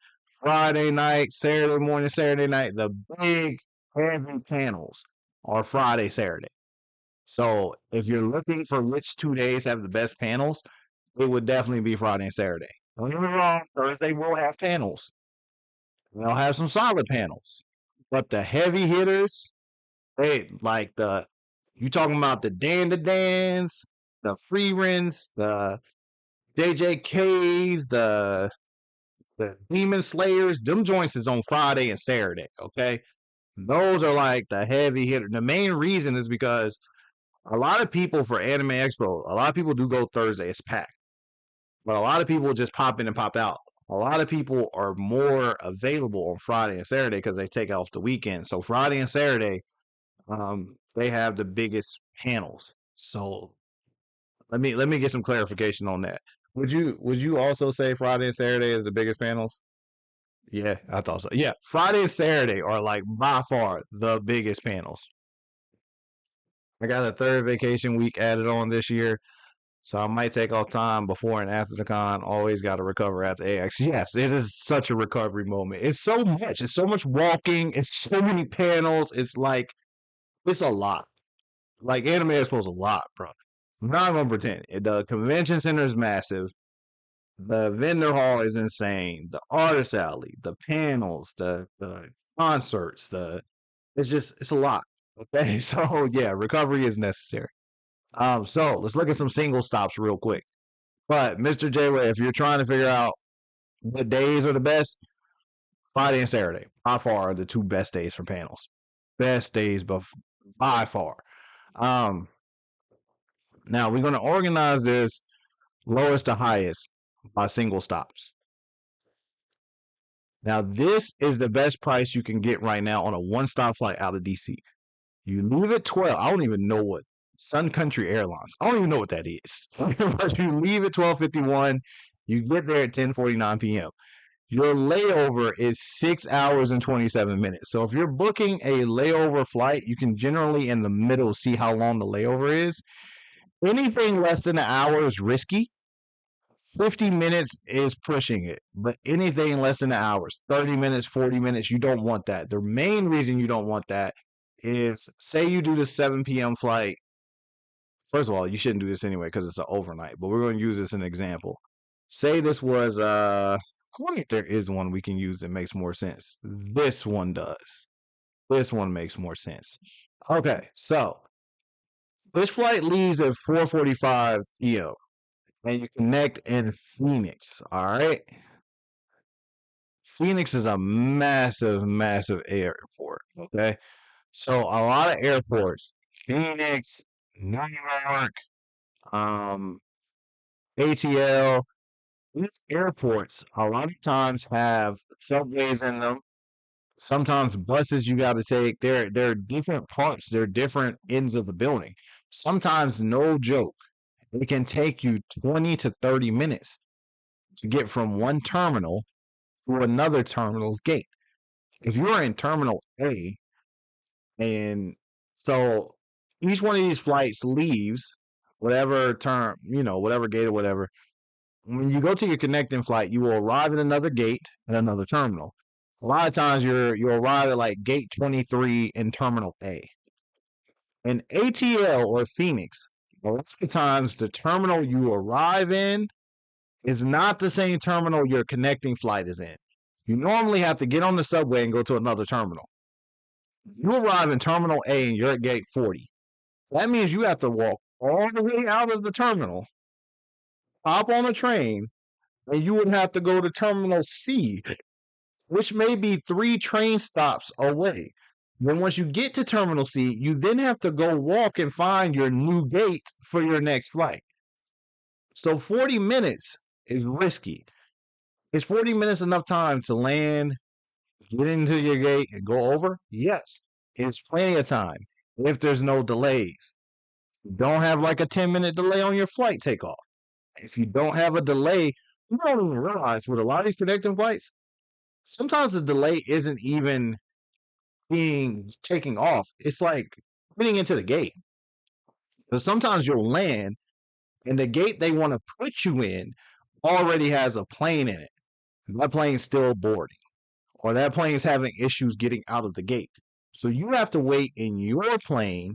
Friday night, Saturday morning, Saturday night. The big heavy panels are Friday, Saturday. So if you're looking for which 2 days have the best panels, it would definitely be Friday and Saturday. Don't get me wrong, Thursday will have panels. They'll have some solid panels. But the heavy hitters, they like you talking about the Dan to Dans, the Freerens, the JJKs, the Demon Slayers, them joints is on Friday and Saturday, okay? Those are like the heavy hitter. The main reason is because a lot of people for Anime Expo, a lot of people do go Thursday, it's packed. But a lot of people just pop in and pop out. A lot of people are more available on Friday and Saturday because they take off the weekend. So Friday and Saturday, they have the biggest panels. So let me get some clarification on that. Would you also say Friday and Saturday is the biggest panels? Yeah, I thought so. Yeah, Friday and Saturday are like by far the biggest panels. I got a third vacation week added on this year, so I might take off time before and after the con. Always got to recover after AX. Yes, it is such a recovery moment. It's so much. It's so much walking. It's so many panels. It's a lot. Like Anime Expo's a lot, bro. I'm not gonna pretend. The convention center is massive. The vendor hall is insane. The artist alley, the panels, the concerts, it's a lot. Okay, so yeah, recovery is necessary. So let's look at some single stops real quick. But Mr. J Way, if you're trying to figure out what days are the best, Friday and Saturday by far are the two best days for panels. Best days by far. Um, Now we're gonna organize this lowest to highest by single stops. Now this is the best price you can get right now on a one-stop flight out of DC. You leave at 12. I don't even know what Sun Country Airlines. I don't even know what that is. But you leave at 12:51. You get there at 10:49 p.m. Your layover is 6 hours and 27 minutes. So if you're booking a layover flight, you can generally in the middle see how long the layover is. Anything less than an hour is risky. 50 minutes is pushing it, but anything less than an hour, 30 minutes, 40 minutes, you don't want that. The main reason you don't want that is say you do the 7 p.m. flight. First of all, you shouldn't do this anyway because it's an overnight, but we're going to use this as an example. Say this was, I wonder if there is one we can use that makes more sense. This one does. This one makes more sense. Okay, so this flight leaves at 4:45 p.m. and you connect in Phoenix. All right. Phoenix is a massive, massive airport. Okay. So a lot of airports, Phoenix, New York, um, ATL, these airports a lot of times have subways in them. Sometimes buses you got to take. They're different parts. They're different ends of the building. Sometimes, no joke, it can take you 20 to 30 minutes to get from one terminal to another terminal's gate. If you're in Terminal A, and so each one of these flights leaves whatever whatever gate or whatever. When you go to your connecting flight, you will arrive at another gate at another terminal. A lot of times you'll arrive at like gate 23 in Terminal A. In ATL or Phoenix, a lot of times the terminal you arrive in is not the same terminal your connecting flight is in. You normally have to get on the subway and go to another terminal. You arrive in Terminal A and you're at gate 40. That means you have to walk all the way out of the terminal, hop on a train, and you would have to go to Terminal C, which may be 3 train stops away. Then once you get to Terminal C, you then have to go walk and find your new gate for your next flight. So 40 minutes is risky. Is 40 minutes enough time to land, get into your gate, and go over? Yes, it's plenty of time if there's no delays. Don't have like a 10-minute delay on your flight takeoff. If you don't have a delay, you don't even realize with a lot of these connecting flights, sometimes the delay isn't even being taking off. It's like getting into the gate. Because sometimes you'll land and the gate they want to put you in already has a plane in it. And that plane's still boarding. Or that plane is having issues getting out of the gate. So you have to wait in your plane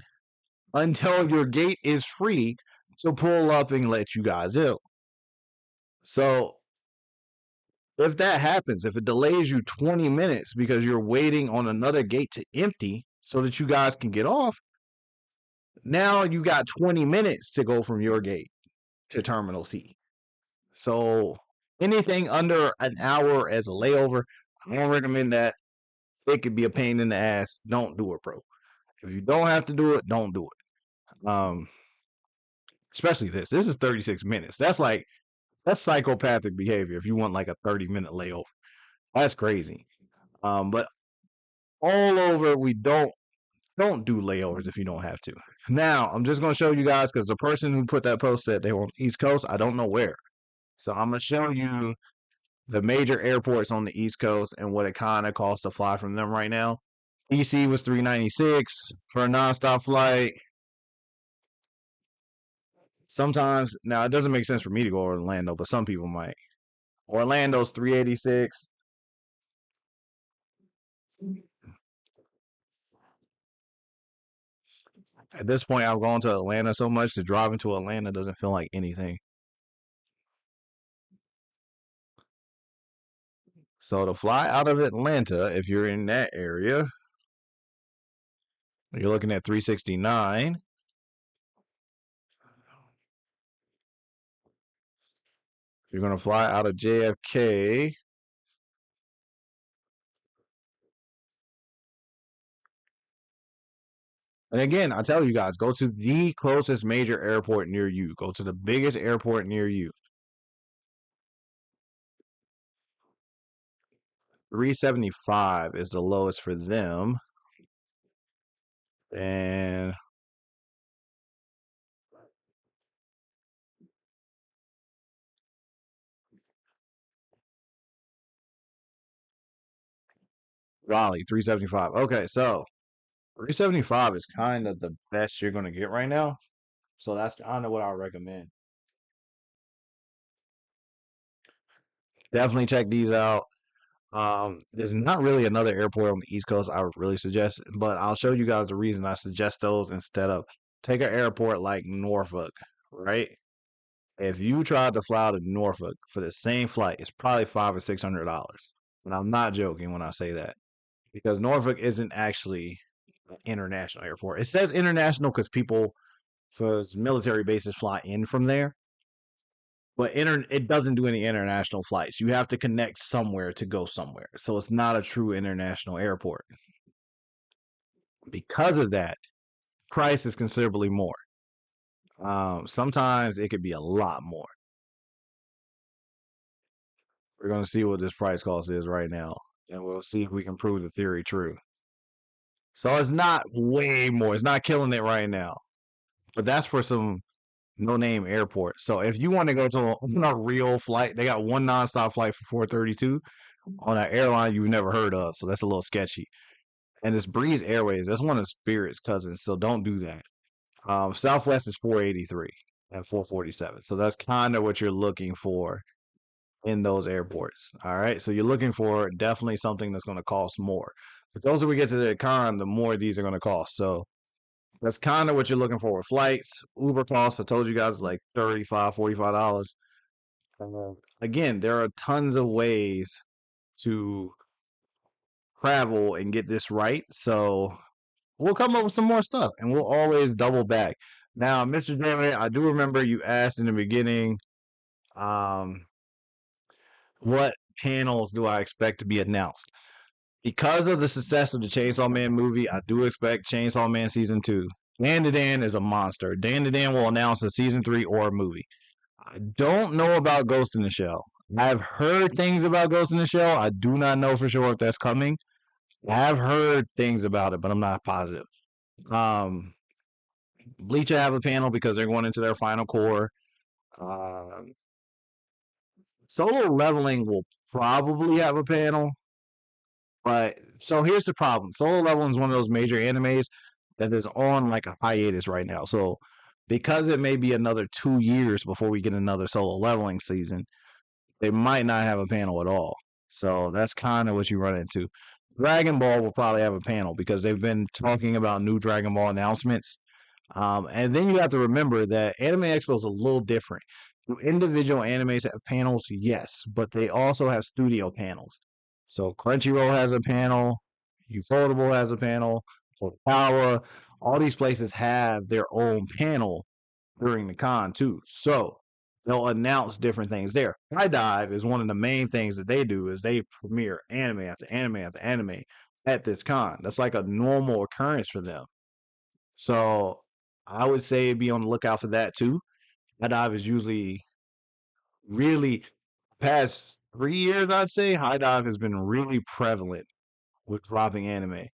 until your gate is free to pull up and let you guys in. So if that happens, if it delays you 20 minutes because you're waiting on another gate to empty so that you guys can get off, now you got 20 minutes to go from your gate to Terminal C. So anything under an hour as a layover, I don't recommend that. It could be a pain in the ass. Don't do it, bro. If you don't have to do it, don't do it. Especially this. This is 36 minutes. That's psychopathic behavior if you want like a 30-minute layover. That's crazy. But all over, we don't do layovers if you don't have to. Now, I'm just gonna show you guys because the person who put that post said they were on the East Coast. I don't know where. So I'm gonna show you the major airports on the East Coast and what it kind of costs to fly from them right now. DC was $396 for a nonstop flight. Sometimes now it doesn't make sense for me to go to Orlando, but some people might. Orlando's $386. At this point, I've gone to Atlanta so much that driving to Atlanta doesn't feel like anything. So to fly out of Atlanta, if you're in that area, you're looking at $369. If you're gonna fly out of JFK, and again, I tell you guys, go to the closest major airport near you. Go to the biggest airport near you. 375 is the lowest for them. And Raleigh, 375. Okay, so 375 is kind of the best you're going to get right now. So that's kind of what I recommend. Definitely check these out. There's not really another airport on the East Coast I would really suggest, but I'll show you guys the reason I suggest those instead of take an airport like Norfolk, right? If you tried to fly to Norfolk for the same flight, it's probably $500 or $600. And I'm not joking when I say that because Norfolk isn't actually an international airport. It says international because people for military bases fly in from there, but it doesn't do any international flights. You have to connect somewhere to go somewhere. So it's not a true international airport. Because of that, price is considerably more. Sometimes it could be a lot more. We're going to see what this price cost is right now, and we'll see if we can prove the theory true. So it's not way more. It's not killing it right now, but that's for some no-name airport. So if you want to go to a real flight, they got one nonstop flight for 432 on an airline you've never heard of. So that's a little sketchy. And it's Breeze Airways. That's one of Spirit's cousins. So don't do that. Southwest is 483 and 447. So that's kind of what you're looking for in those airports. All right. So you're looking for definitely something that's going to cost more. The closer we get to the economy, the more these are going to cost. So that's kind of what you're looking for with flights. Uber costs, I told you guys, like $35, $45. Again, there are tons of ways to travel and get this right. So we'll come up with some more stuff and we'll always double back. Now, Mr. Jeremy, I do remember you asked in the beginning, what panels do I expect to be announced? Because of the success of the Chainsaw Man movie, I do expect Chainsaw Man season 2. Dan Dan is a monster. Dan Dan will announce a season 3 or a movie. I don't know about Ghost in the Shell. I've heard things about Ghost in the Shell. I do not know for sure if that's coming. I have heard things about it, but I'm not positive. Um, Bleach will have a panel because they're going into their final core. Um, Solo Leveling will probably have a panel, but so here's the problem. Solo Leveling is one of those major animes that is on like a hiatus right now. So because it may be another 2 years before we get another Solo Leveling season, they might not have a panel at all. So that's kind of what you run into. Dragon Ball will probably have a panel because they've been talking about new Dragon Ball announcements. And then you have to remember that Anime Expo is a little different. Do individual animes have panels? Yes, but they also have studio panels. So Crunchyroll has a panel, Ufotable has a panel, Power. All these places have their own panel during the con too. So they'll announce different things there. High Dive is one of the main things that they do is they premiere anime after anime after anime at this con. That's like a normal occurrence for them. So I would say be on the lookout for that too. High Dive is usually really past 3 years, I'd say High Dive has been really prevalent with dropping anime.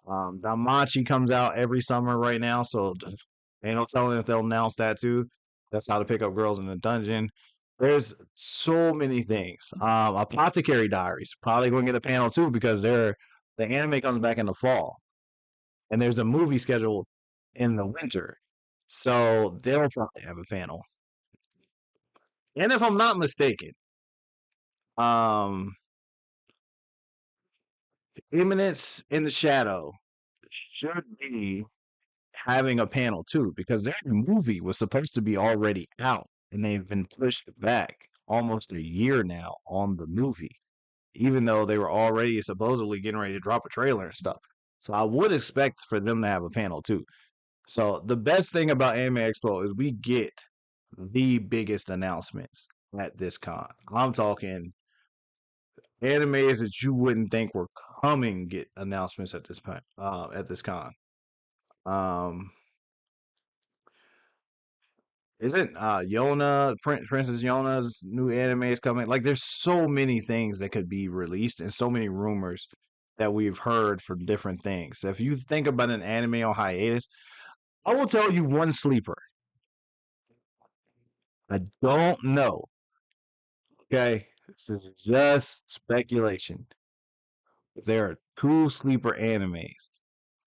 Danmachi comes out every summer right now, so ain't no telling if they'll announce that too. That's how to pick up girls in the dungeon. There's so many things. Apothecary Diaries probably going to get a panel too because the anime comes back in the fall, and there's a movie scheduled in the winter, so they'll probably have a panel. And if I'm not mistaken, um, Imminence in the Shadow should be having a panel too because their movie was supposed to be already out and they've been pushed back almost a year now on the movie, even though they were already supposedly getting ready to drop a trailer and stuff. So I would expect for them to have a panel too. So the best thing about Anime Expo is we get the biggest announcements at this con. I'm talking animes that you wouldn't think were coming get announcements at this point at this con. Um, isn't Yona Princess Yona's new anime is coming? Like, there's so many things that could be released, and so many rumors that we've heard from different things. So if you think about an anime on hiatus, I will tell you one sleeper. I don't know. Okay, this is just speculation. There are two sleeper animes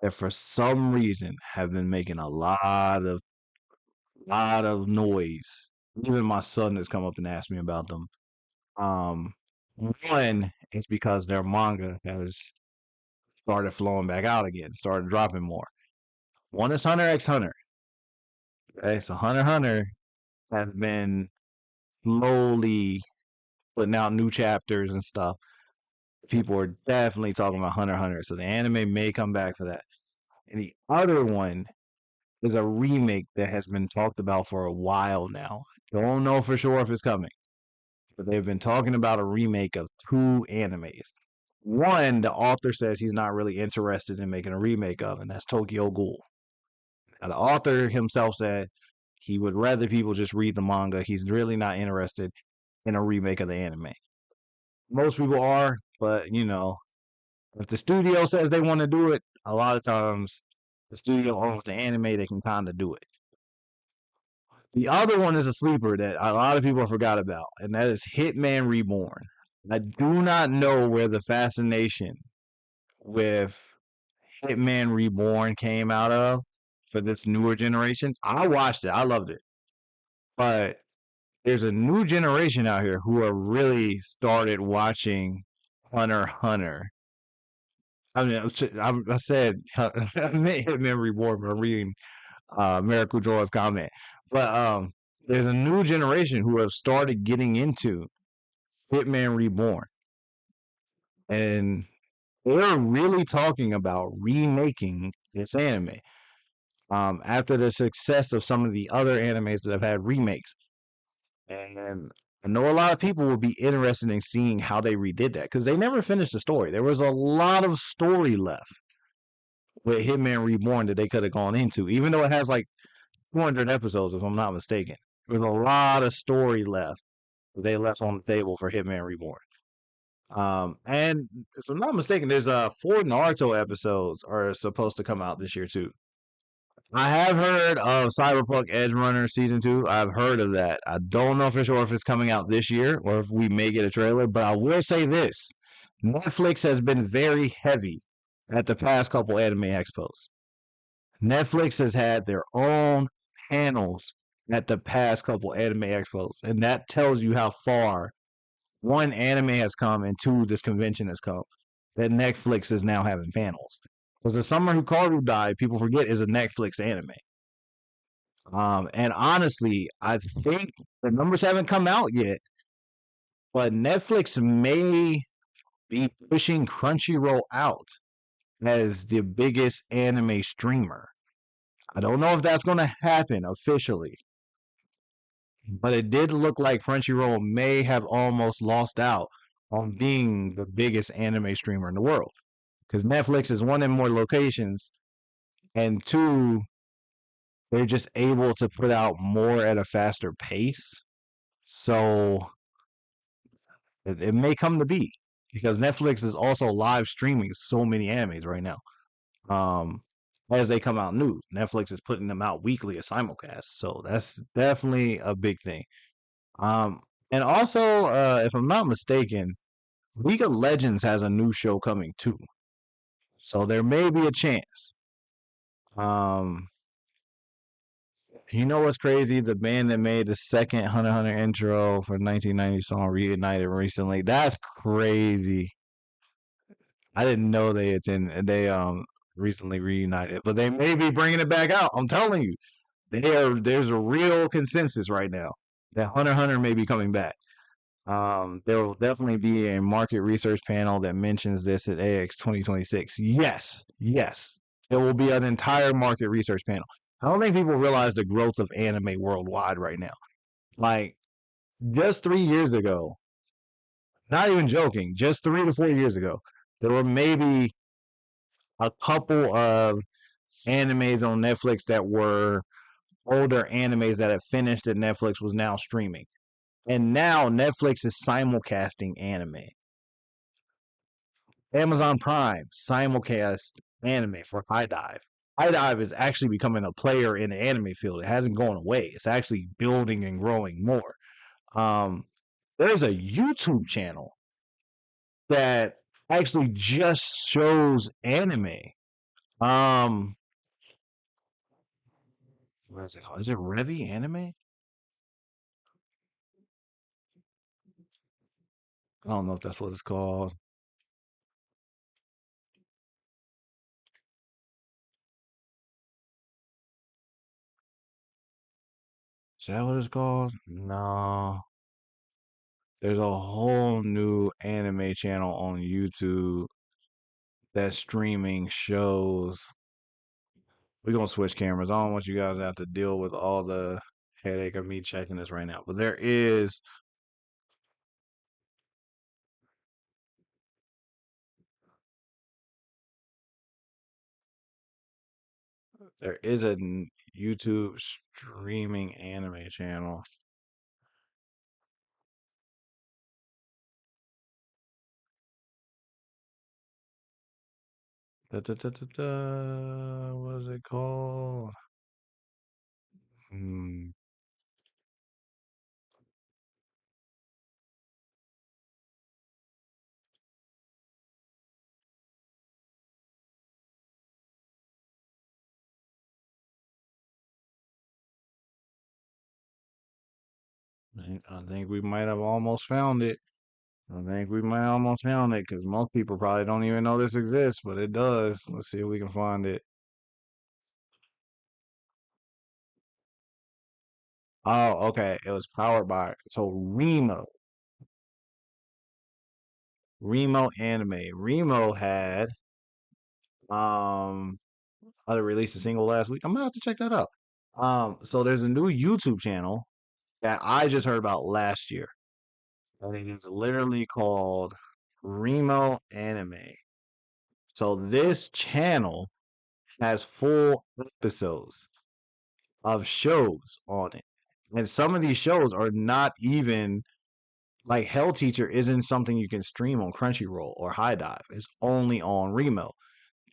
that, for some reason, have been making a lot of noise. Even my son has come up and asked me about them. Um, One is because their manga has started flowing back out again, started dropping more. One is Hunter x Hunter. Okay, so Hunter x Hunter has been slowly putting out new chapters and stuff. People are definitely talking about Hunter x Hunter, so the anime may come back for that. And the other one is a remake that has been talked about for a while now. Don't know for sure if it's coming, but they've been talking about a remake of two animes. One, the author says he's not really interested in making a remake of, and that's Tokyo Ghoul. Now, the author himself said he would rather people just read the manga. He's really not interested in a remake of the anime. Most people are, but if the studio says they want to do it, a lot of times the studio owns the anime, they can kind of do it. The other one is a sleeper that a lot of people forgot about, and that is Hitman Reborn. I do not know where the fascination with Hitman Reborn came out of for this newer generation. I watched it, I loved it, but there's a new generation out here who are really started watching Hunter x Hunter. I mean, I said I meant Hitman Reborn, but I'm reading Miracle Joy's comment. But there's a new generation who have started getting into Hitman Reborn, and they're really talking about remaking this anime. After the success of some of the other animes that have had remakes, and I know a lot of people will be interested in seeing how they redid that because they never finished the story. There was a lot of story left with Hitman Reborn that they could have gone into, even though it has like 200 episodes, if I'm not mistaken. There's a lot of story left that they left on the table for Hitman Reborn. And if I'm not mistaken, there's 4 Naruto episodes are supposed to come out this year too. I have heard of Cyberpunk Edge Runner Season 2. I've heard of that. I don't know for sure if it's coming out this year or if we may get a trailer, but I will say this. Netflix has been very heavy at the past couple anime expos. Netflix has had their own panels at the past couple anime expos, and that tells you how far one, anime has come, and two, this convention has come. That Netflix is now having panels. Because the Summer Hikaru died, people forget, is a Netflix anime. And honestly, I think the numbers haven't come out yet, but Netflix may be pushing Crunchyroll out as the biggest anime streamer. I don't know if that's going to happen officially, but it did look like Crunchyroll may have almost lost out on being the biggest anime streamer in the world. Because Netflix is one in more locations, and two, they're just able to put out more at a faster pace. So it may come to be because Netflix is also live streaming so many animes right now. Um, as they come out new, Netflix is putting them out weekly as simulcast. So that's definitely a big thing. Um, and also, if I'm not mistaken, League of Legends has a new show coming too. So there may be a chance. Um, you know what's crazy? The band that made the second Hunter x Hunter intro for 1990 song reunited recently. That's crazy. I didn't know they recently reunited, but they may be bringing it back out. I'm telling you, there's a real consensus right now that Hunter x Hunter may be coming back. There will definitely be a market research panel that mentions this at AX 2026. Yes, yes, there will be an entire market research panel. I don't think people realize the growth of anime worldwide right now. Like just 3 years ago, not even joking, just 3 to 4 years ago, there were maybe a couple of animes on Netflix that were older animes that had finished that Netflix was now streaming. And now Netflix is simulcasting anime. Amazon Prime simulcast anime for High Dive. High Dive is actually becoming a player in the anime field. It hasn't gone away. It's actually building and growing more. Um, there's a YouTube channel that actually just shows anime. Um, what is it called? Is it Revi Anime? I don't know if that's what it's called. Is that what it's called? No. There's a whole new anime channel on YouTube that's streaming shows. We're gonna switch cameras. I don't want you guys to have to deal with all the headache of me checking this right now. But there is a YouTube streaming anime channel. Da, da, da, da, da. What is it called? Hmm. I think we might have almost found it. I think we might almost found it because most people probably don't even know this exists, but it does. Let's see if we can find it. Oh, okay. It was powered by Remo Anime. Remo had um they released a single last week. I'm gonna have to check that out. So there's a new YouTube channel that I just heard about last year. and it is literally called Remo Anime. So this channel has full episodes of shows on it. And some of these shows are not even like Hell Teacher isn't something you can stream on Crunchyroll or High Dive. It's only on Remo.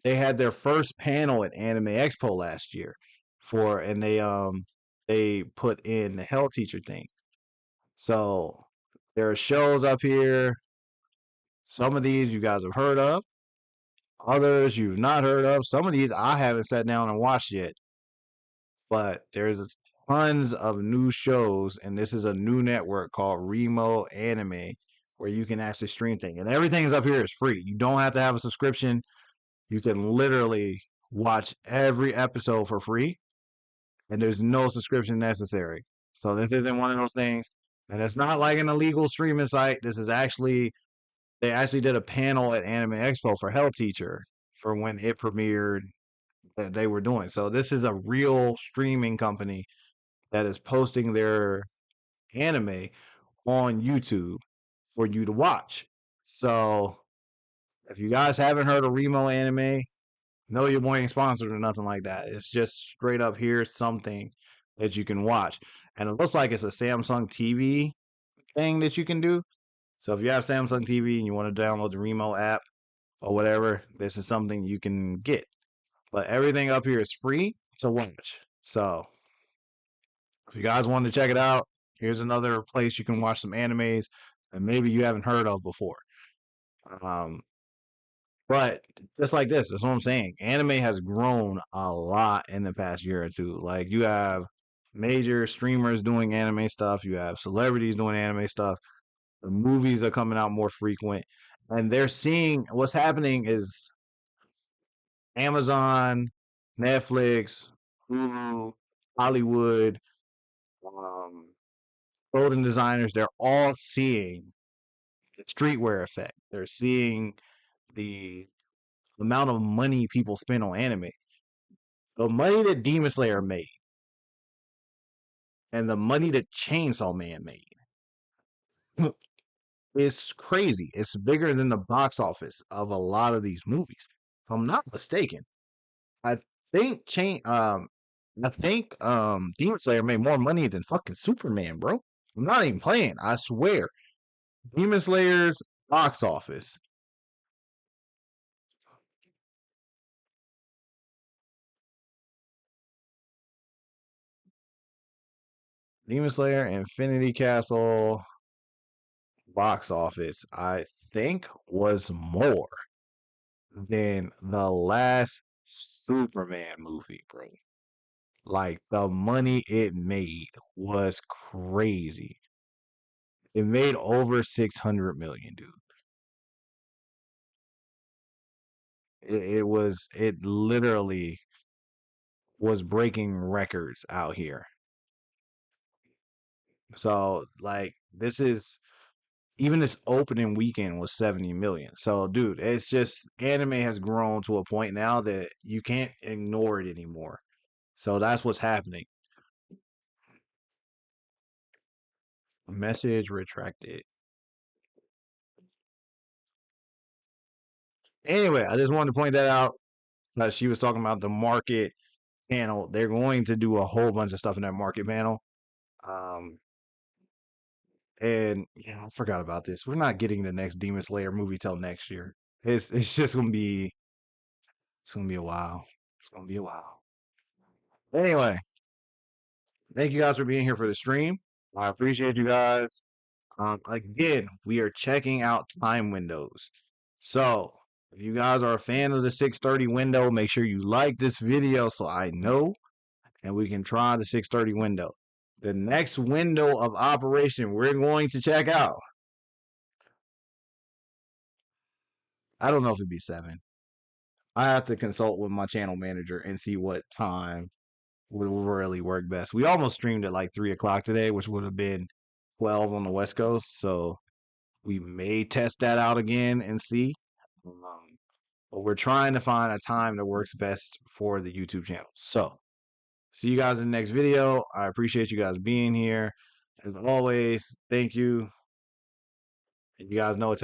They had their first panel at Anime Expo last year and they put in the Hell Teacher thing. So there are shows up here. Some of these you guys have heard of, others you've not heard of. Some of these I haven't sat down and watched yet, but there's tons of new shows, and this is a new network called Remo Anime where you can actually stream things, and everything's up here is free. You don't have to have a subscription. You can literally watch every episode for free, and there's no subscription necessary. So this isn't one of those things, and it's not like an illegal streaming site. This is actually they actually did a panel at Anime Expo for Hell Teacher for when it premiered that they were doing. So this is a real streaming company that is posting their anime on YouTube for you to watch. So if you guys haven't heard of Remo Anime, no, your boy ain't sponsored or nothing like that. It's just straight up here's something that you can watch. And it looks like it's a Samsung TV thing that you can do. So if you have Samsung TV and you want to download the Remo app or whatever, this is something you can get. But everything up here is free to watch. So if you guys want to check it out, here's another place you can watch some animes that maybe you haven't heard of before. Um, but just like this, that's what I'm saying. Anime has grown a lot in the past year or two. Like you have major streamers doing anime stuff, you have celebrities doing anime stuff. The movies are coming out more frequent, and they're seeing what's happening is Amazon, Netflix, Hulu, Hollywood, um, clothing designers, they're all seeing the streetwear effect. They're seeing the amount of money people spend on anime. The money that Demon Slayer made and the money that Chainsaw Man made is crazy. It's bigger than the box office of a lot of these movies. If I'm not mistaken, I think Demon Slayer made more money than fucking Superman, bro. I'm not even playing. I swear. Demon Slayer's box office. Demon Slayer Infinity Castle box office, I think, was more than the last Superman movie, bro. Like the money it made was crazy. It made over 600 million, dude. It literally was breaking records out here. So like this is even this opening weekend was 70 million. So dude, it's just anime has grown to a point now that you can't ignore it anymore. So that's what's happening. Message retracted. Anyway, I just wanted to point that out. She was talking about the market panel. They're going to do a whole bunch of stuff in that market panel. Um, and yeah, I forgot about this. We're not getting the next Demon Slayer movie till next year. It's just gonna be a while. It's gonna be a while. Anyway, thank you guys for being here for the stream. I appreciate you guys. Again, we are checking out time windows. So, if you guys are a fan of the 6:30 window, make sure you like this video so I know and we can try the 6:30 window. The next window of operation we're going to check out. I don't know if it'd be 7. I have to consult with my channel manager and see what time would really work best. We almost streamed at like 3 o'clock today, which would have been 12 on the West Coast. So we may test that out again and see. Um, but we're trying to find a time that works best for the YouTube channel. So see you guys in the next video. I appreciate you guys being here. As always, thank you. You guys know it takes